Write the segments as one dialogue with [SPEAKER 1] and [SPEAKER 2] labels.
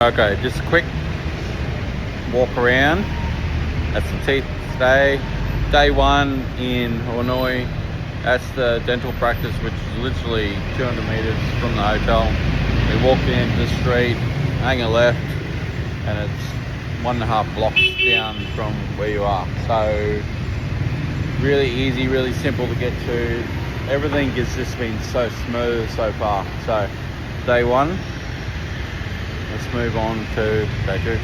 [SPEAKER 1] Okay, just a quick walk around. That's the teeth today. Day one in Hanoi. That's the dental practice, which is literally 200 meters from the hotel. We walked into the street, hang a left, and it's 1.5 blocks down from where you are. So really easy, really simple to get to. Everything has just been so smooth so far. So day one. Let's move on to day two.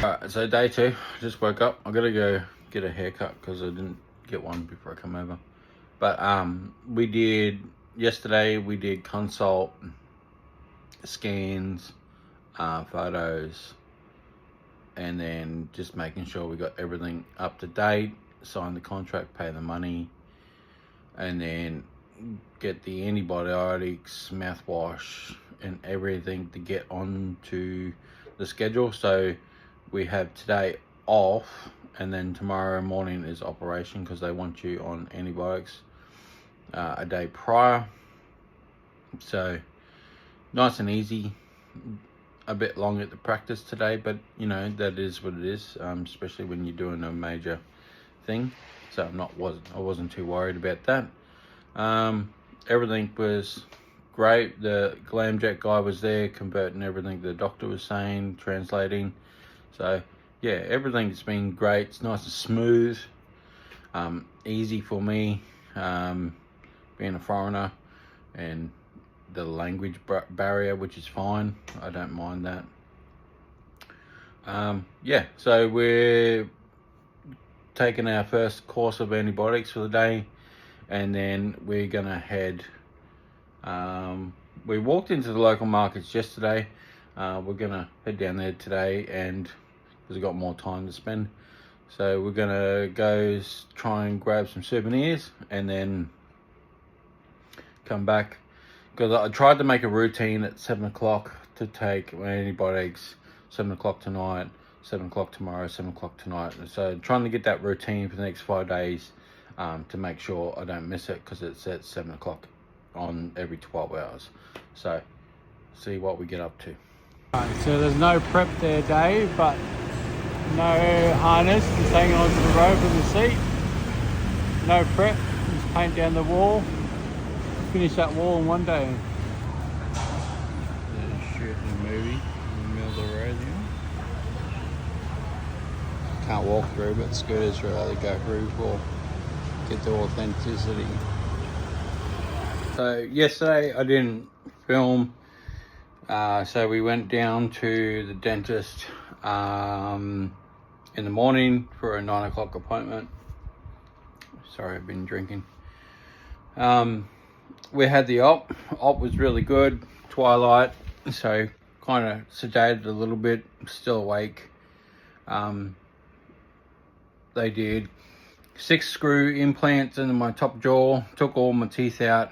[SPEAKER 1] Alright, so day two, just woke up. I gotta go get a haircut because I didn't get one before I come over. But yesterday we did consult, scans, photos, and then just making sure we got everything up to date, sign the contract, pay the money, and then get the antibiotics, mouthwash, and everything to get onto the schedule. So we have today off, and then tomorrow morning is operation because they want you on antibiotics a day prior. So nice and easy. A bit long at the practice today, but you know, that is what it is, especially when you're doing a major thing. So I wasn't too worried about that. Everything was great. The GlamJet guy was there converting everything the doctor was saying, translating. So yeah, everything's been great. It's nice and smooth, easy for me, being a foreigner, and the language barrier, which is fine. I don't mind that. Yeah, so we're taking our first course of antibiotics for the day, and then we're gonna head. We walked into the local markets yesterday. We're gonna head down there today, and because we've got more time to spend, so we're gonna go try and grab some souvenirs and then come back. Because I tried to make a routine at 7 o'clock to take my antibiotics, 7 o'clock tonight, 7 o'clock tomorrow, 7 o'clock tonight. So trying to get that routine for the next 5 days, to make sure I don't miss it, because it's at 7 o'clock on every 12 hours. So see what we get up to.
[SPEAKER 2] Right, so there's no prep there, Dave, but no harness, just hanging onto the rope in the seat. No prep, just paint down the wall. Finish that wall in one day.
[SPEAKER 1] Shooting a movie in the middle of the road here. Can't walk through, but scooters are allowed to go through for get the authenticity. So yesterday I didn't film, so we went down to the dentist in the morning for a 9 o'clock appointment. Sorry, I've been drinking. We had the op was really good, twilight, so kind of sedated a little bit, still awake. They did 6 screw implants into my top jaw, took all my teeth out,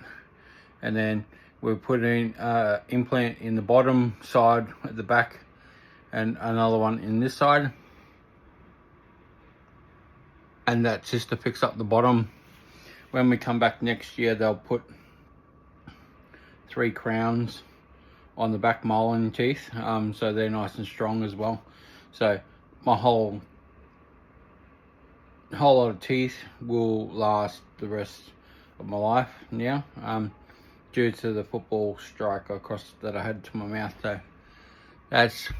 [SPEAKER 1] and then we put in implant in the bottom side at the back, and another one in this side, and that's just to fix up the bottom. When we come back next year, they'll put 3 crowns on the back molar teeth, so they're nice and strong as well. So my whole lot of teeth will last the rest of my life now, due to the football strike that I had to my mouth. So that's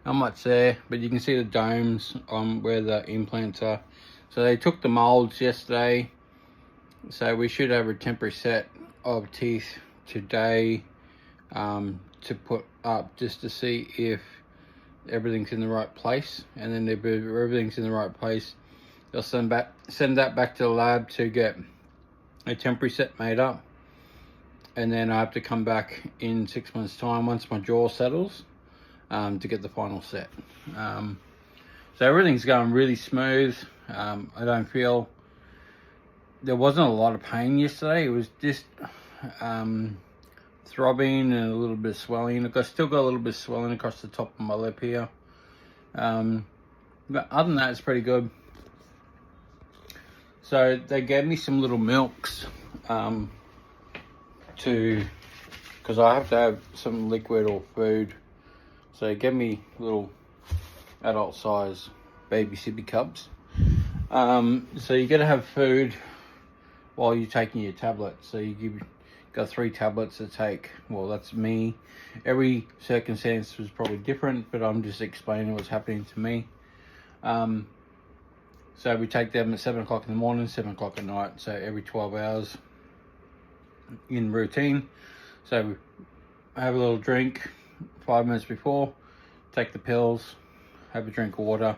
[SPEAKER 1] not much there, but you can see the domes on where the implants are. So they took the molds yesterday, so we should have a temporary set of teeth today, to put up, just to see if everything's in the right place. And then if everything's in the right place, they'll send that back to the lab to get a temporary set made up. And then I have to come back in 6 months' time once my jaw settles, to get the final set. So everything's going really smooth. I don't feel, there wasn't a lot of pain yesterday. It was just throbbing and a little bit of swelling. Look, I still got a little bit of swelling across the top of my lip here. But other than that, it's pretty good. So they gave me some little milks to because I have to have some liquid or food. So get me little adult size baby sippy cups. So you got to have food while you're taking your tablet. So got 3 tablets to take. Well, that's me. Every circumstance was probably different, but I'm just explaining what's happening to me. So we take them at 7 o'clock in the morning, 7 o'clock at night. So every 12 hours in routine. So we have a little drink 5 minutes before, take the pills, have a drink of water,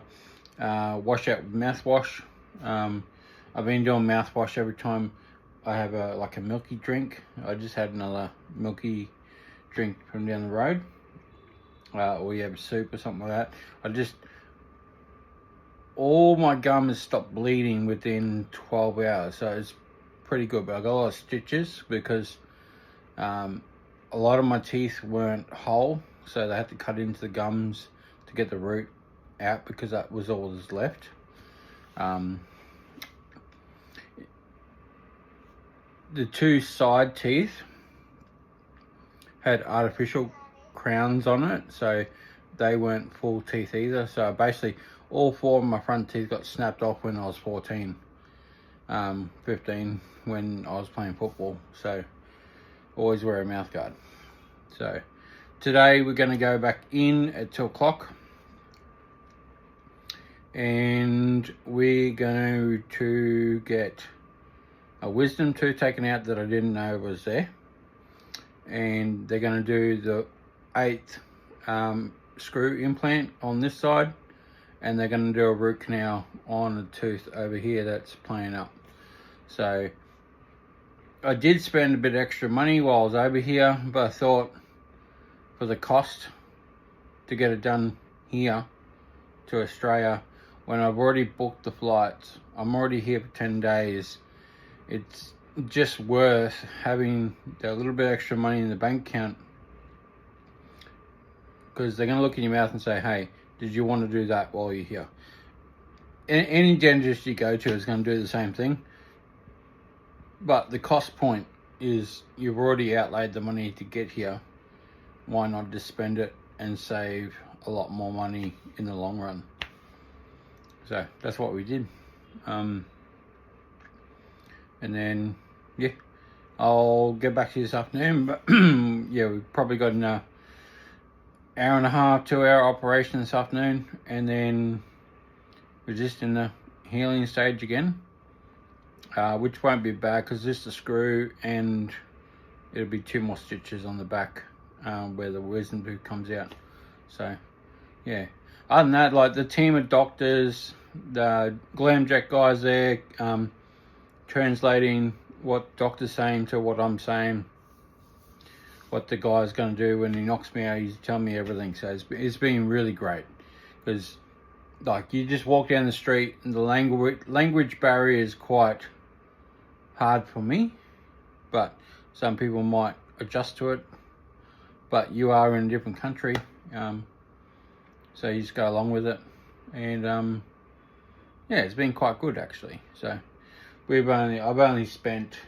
[SPEAKER 1] wash out with mouthwash. I've been doing mouthwash every time I have a milky drink. I just had another milky drink from down the road, or you have a soup or something like that. All my gums stopped bleeding within 12 hours, so it's pretty good. But I got a lot of stitches because a lot of my teeth weren't whole, so they had to cut into the gums to get the root out because that was all that's left. The 2 side teeth had artificial crowns on it, so they weren't full teeth either. So basically all 4 of my front teeth got snapped off when I was 14, 15 when I was playing football. So always wear a mouth guard. So today we're going to go back in at 2 o'clock, and we're going to get a wisdom tooth taken out that I didn't know was there, and they're going to do the 8th screw implant on this side, and they're going to do a root canal on the tooth over here that's playing up. So I did spend a bit extra money while I was over here, but I thought for the cost to get it done here to Australia, when I've already booked the flights, I'm already here for 10 days, it's just worth having that little bit extra money in the bank account, because they're going to look in your mouth and say, hey, did you want to do that while you're here? Any dentist you go to is going to do the same thing, but the cost point is you've already outlaid the money to get here. Why not just spend it and save a lot more money in the long run? So that's what we did. And then, yeah, I'll get back to you this afternoon. But yeah, we've probably got an hour and a half, 2 hour operation this afternoon. And then we're just in the healing stage again, which won't be bad because this is a screw and it'll be 2 more stitches on the back where the wisdom tooth comes out. So, yeah. Other than that, like the team of doctors, the GlamJet guys there, translating what doctor's saying to what I'm saying, what the guy's going to do when he knocks me out, he's telling me everything. So it's been really great, because like you just walk down the street and the language barrier is quite hard for me, but some people might adjust to it, but you are in a different country, so you just go along with it. And yeah, it's been quite good actually. So I've only spent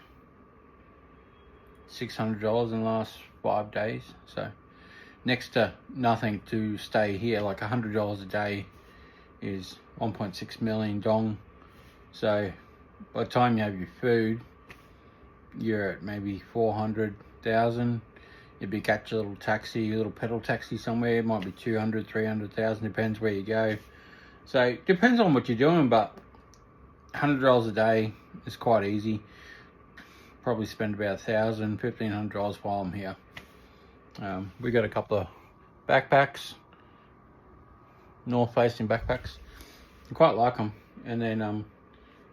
[SPEAKER 1] $600 in the last 5 days, so next to nothing to stay here. Like $100 a day is 1.6 million dong. So by the time you have your food, you're at maybe 400,000. If you catch a little taxi, a little pedal taxi somewhere, it might be 200, 300,000, depends where you go. So it depends on what you're doing, but $100 a day is quite easy. Probably spend about $1,000, $1,500 while I'm here. We got a couple of backpacks, north facing backpacks. I quite like them. And then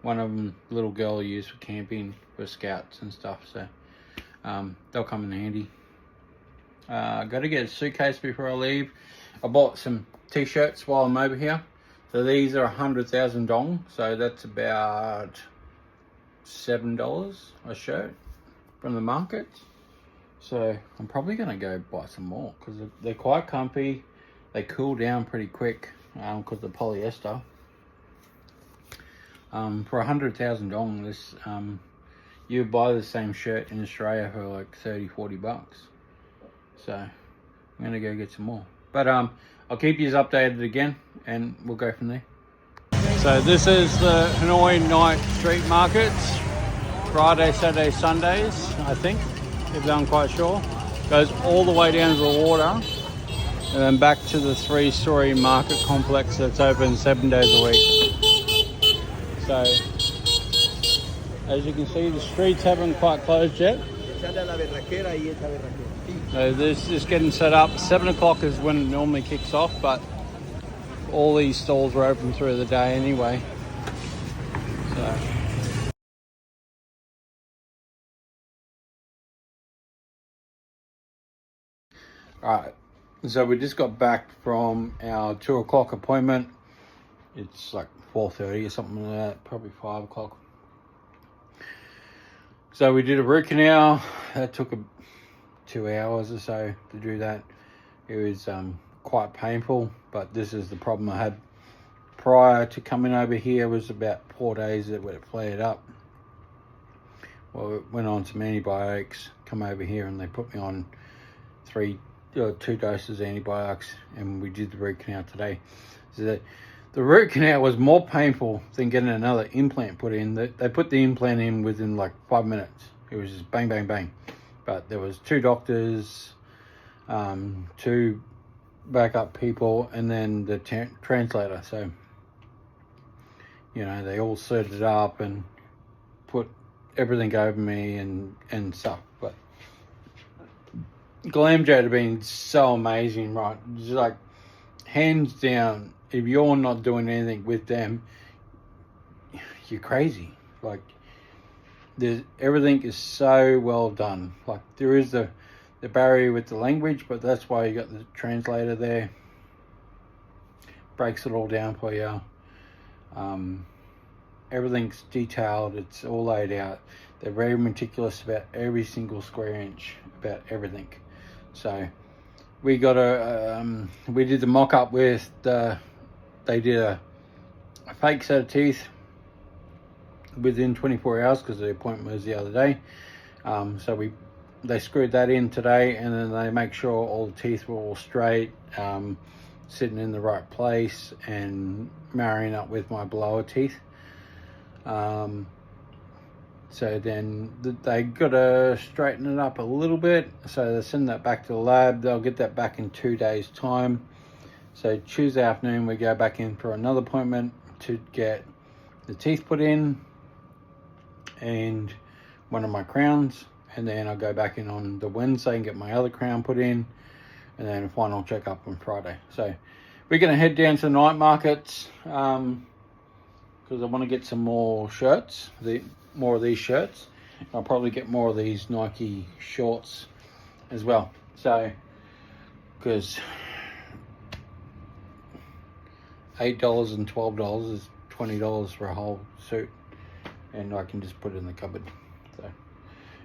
[SPEAKER 1] one of them, little girl, I use for camping, for scouts and stuff. So they'll come in handy. Got to get a suitcase before I leave. I bought some t-shirts while I'm over here. So these are 100,000 dong. So that's about $7 a shirt from the market. So I'm probably going to go buy some more because they're quite comfy. They cool down pretty quick because the polyester. For 100,000 dong, this you buy the same shirt in Australia for like 30-40 bucks. So I'm gonna go get some more. But I'll keep you updated again, and we'll go from there.
[SPEAKER 2] So this is the Hanoi night street markets. Friday, Saturday, Sundays, I think, if I'm quite sure. Goes all the way down to the water and then back to the 3-story market complex that's open 7 days a week. So, as you can see, the streets haven't quite closed yet. So this is getting set up. 7 o'clock is when it normally kicks off, but all these stalls are open through the day anyway. So.
[SPEAKER 1] Alright, so we just got back from our 2 o'clock appointment. It's like 4:30 or something like that, probably 5 o'clock. So we did a root canal. That took 2 hours or so to do that. It was quite painful, but this is the problem I had prior to coming over here. Was about 4 days that it flared up. Well, it went on some antibiotics, come over here and they put me on 2 doses of antibiotics, and we did the root canal today. So the root canal was more painful than getting another implant put in. They put the implant in within like 5 minutes. It was just bang, bang, bang. But there was 2 doctors, 2 backup people, and then the translator. So, you know, they all set it up and put everything over me and stuff. But GlamJet have been so amazing, right? Just like, hands down, if you're not doing anything with them, you're crazy. Like, everything is so well done. Like, there is the barrier with the language, but that's why you got the translator there. Breaks it all down for you. Everything's detailed. It's all laid out. They're very meticulous about every single square inch, about everything. So we got we did the mock-up with they did a fake set of teeth within 24 hours because the appointment was the other day. So they screwed that in today, and then they make sure all the teeth were all straight, sitting in the right place and marrying up with my lower teeth. So then they got to straighten it up a little bit. So they send that back to the lab. They'll get that back in 2 days' time. So Tuesday afternoon, we go back in for another appointment to get the teeth put in and one of my crowns. And then I'll go back in on the Wednesday and get my other crown put in. And then a final checkup on Friday. So we're going to head down to the night markets because I want to get some more shirts. More of these shirts. I'll probably get more of these Nike shorts as well. So, because $8 and $12 is $20 for a whole suit, and I can just put it in the cupboard. So,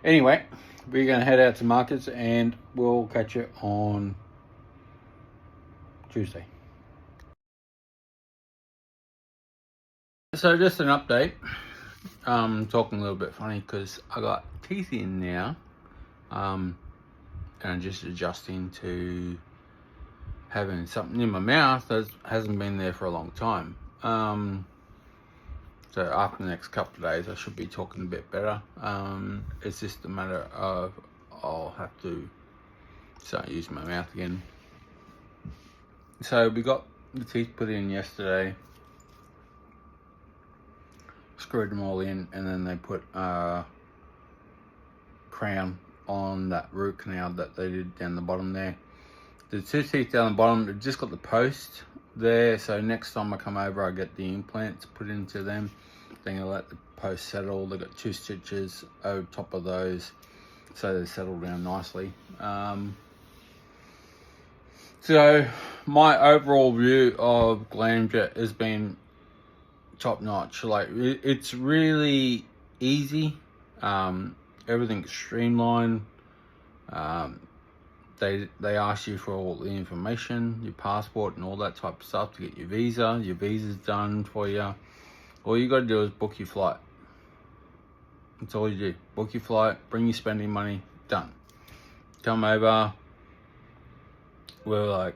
[SPEAKER 1] anyway, we're going to head out to markets, and we'll catch you on Tuesday. So, just an update. Talking a little bit funny because I got teeth in now, and I'm just adjusting to having something in my mouth that hasn't been there for a long time. So after the next couple of days I should be talking a bit better. It's just a matter of I'll have to start using my mouth again. So we got the teeth put in yesterday, screwed them all in, and then they put a crown on that root canal that they did down the bottom there. The 2 teeth down the bottom, it just got the post there, so next time I come over I get the implants put into them. Then I let the post settle. They got 2 stitches over top of those, so they settle down nicely. So my overall view of GlamJet has been top notch. Like, it's really easy. Everything's streamlined. They ask you for all the information, your passport and all that type of stuff to get your visa. Your visa's done for you. All you got to do is book your flight. That's all you do. Book your flight, bring your spending money, done. Come over, we're like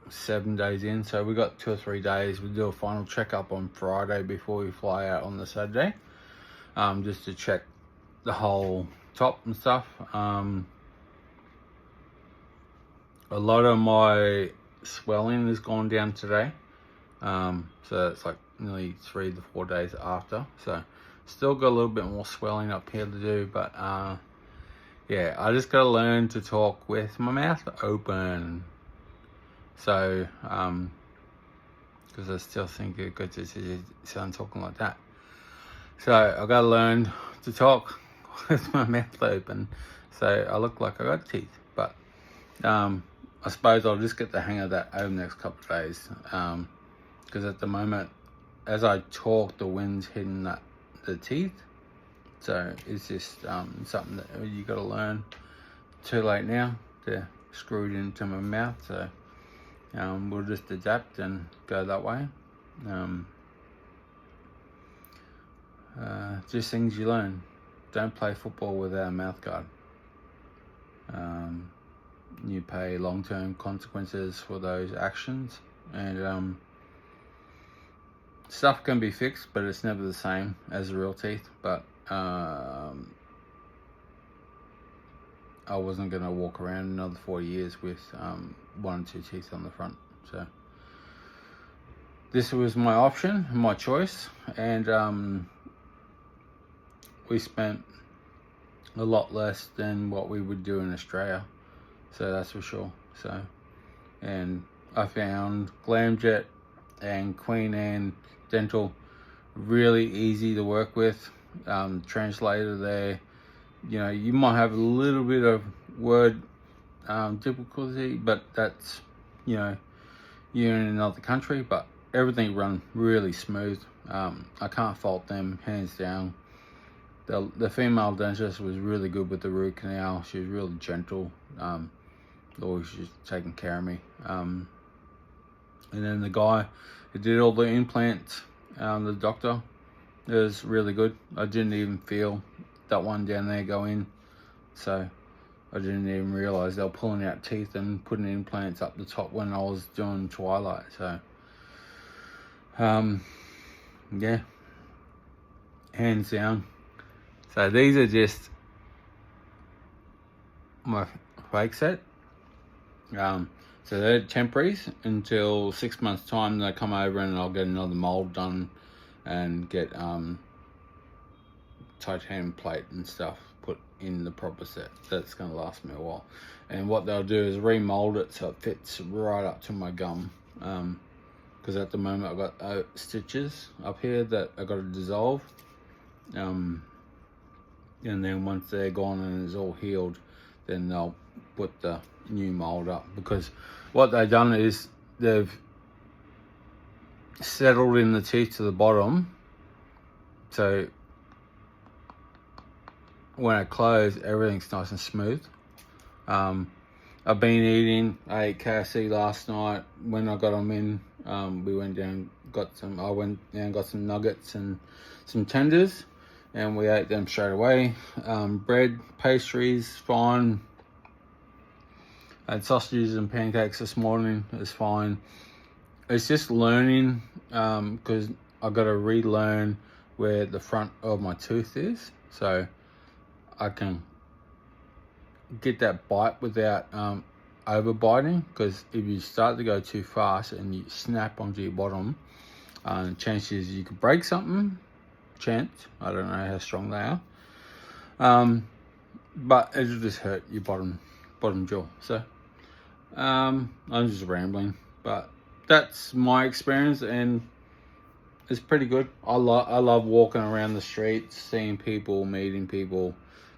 [SPEAKER 1] 7 days in, so we got 2 or 3 days. We do a final checkup on Friday before we fly out on the Saturday, just to check the whole top and stuff. A lot of my swelling has gone down today, so it's like nearly 3 to 4 days after, so still got a little bit more swelling up here to do, but yeah, I just gotta learn to talk with my mouth open. So because I still think it good to sound talking like that, so I gotta learn to talk with my mouth open, so I look like I got teeth. But I suppose I'll just get the hang of that over the next couple of days, because at the moment, as I talk, the wind's hitting the teeth, so it's just something that you got to learn. Too late now, they're screwed into my mouth, so we'll just adapt and go that way. Just things you learn. Don't play football without a mouth guard. You pay long-term consequences for those actions, and stuff can be fixed, but it's never the same as the real teeth. But I wasn't going to walk around another 40 years with 1 or 2 teeth on the front. So this was my option, my choice, and we spent a lot less than what we would do in Australia, so that's for sure. So, and I found GlamJet and Queen Anne Dental really easy to work with. Translator there, you know, you might have a little bit of word difficulty, but that's, you know, you're in another country, but everything run really smooth. I can't fault them, hands down. The female dentist was really good with the root canal. She was really gentle, always just taking care of me. And then the guy who did all the implants, the doctor, it was really good. I didn't even feel that one down there go in, so I didn't even realize they were pulling out teeth and putting implants up the top when I was doing Twilight. So yeah, hands down. So these are just my fake set. So they're temporaries until 6 months time. They come over and I'll get another mold done and get titanium plate and stuff put in the proper set. That's going to last me a while. And what they'll do is remold it so it fits right up to my gum. Because at the moment I've got stitches up here that I've got to dissolve. And then once they're gone and it's all healed, then they'll put the new mold up. Because what they've done is they've settled in the teeth to the bottom, so when I close, everything's nice and smooth. I've been eating. I ate KFC last night. When I got them in, we went down, I went down, got some nuggets and some tenders, and we ate them straight away. Bread, pastries, fine. I had sausages and pancakes this morning. It's fine. It's just learning, because I've got to relearn where the front of my tooth is, so I can get that bite without over biting. Because if you start to go too fast and you snap onto your bottom, chances you could break something. I don't know how strong they are, but it'll just hurt your bottom jaw. So I'm just rambling, but that's my experience, and it's pretty good. I love walking around the streets, seeing people, meeting people,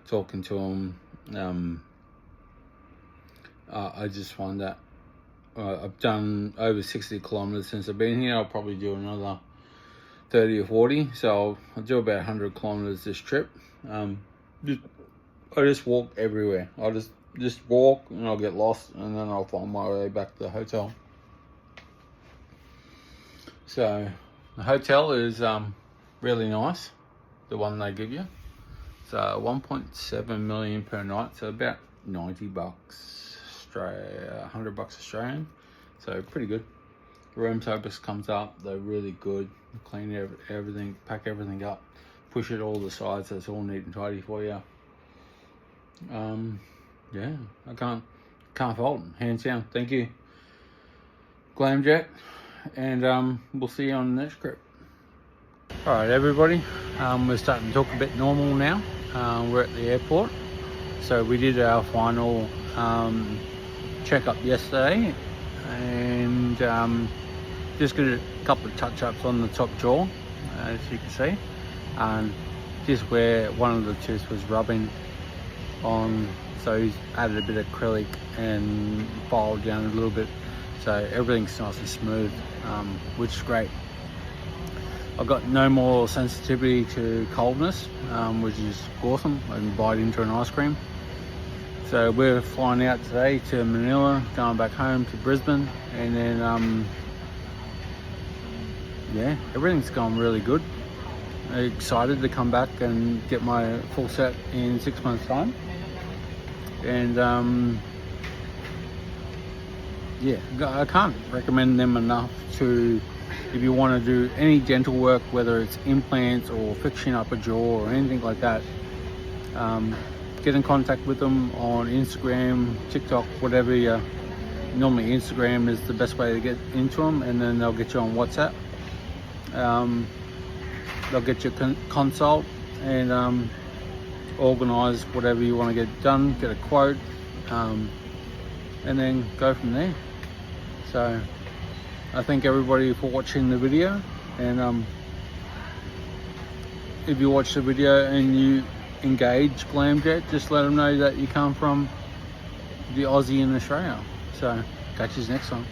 [SPEAKER 1] talking to them. I just find that I've done over 60 kilometers since I've been here. I'll probably do another 30 or 40, so I'll do about 100 kilometers this trip. I just walk everywhere. I just walk, and I'll get lost, and then I'll find my way back to the hotel. So the hotel is really nice, the one they give you. So 1.7 million per night, so about $90 Australia, $100 Australian. So pretty good. Room service comes up, they're really good. Clean everything, pack everything up, push it all the sides so it's all neat and tidy for you. Yeah, I can't fault them, hands down. Thank you, GlamJet, and we'll see you on the next trip. All right, everybody, we're starting to talk a bit normal now. We're at the airport, so we did our final checkup yesterday, and just got a couple of touch-ups on the top jaw, as you can see, and just where one of the tooths was rubbing on, so he's added a bit of acrylic and filed down a little bit, so everything's nice and smooth, which is great. I've got no more sensitivity to coldness, which is awesome. I can bite into an ice cream. So we're flying out today to Manila, going back home to Brisbane, and then yeah, everything's gone really good. I'm excited to come back and get my full set in 6 months' time. And yeah, I can't recommend them enough to, if you want to do any dental work, whether it's implants or fixing up a jaw or anything like that. Get in contact with them on Instagram, TikTok, whatever you. Normally Instagram is the best way to get into them, and then they'll get you on WhatsApp. They'll get you consult and organize whatever you want to get done, get a quote, and then go from there. So I thank everybody for watching the video, and if you watch the video and you engage GlamJet, just let them know that you come from the Aussie in Australia. So catch you next time.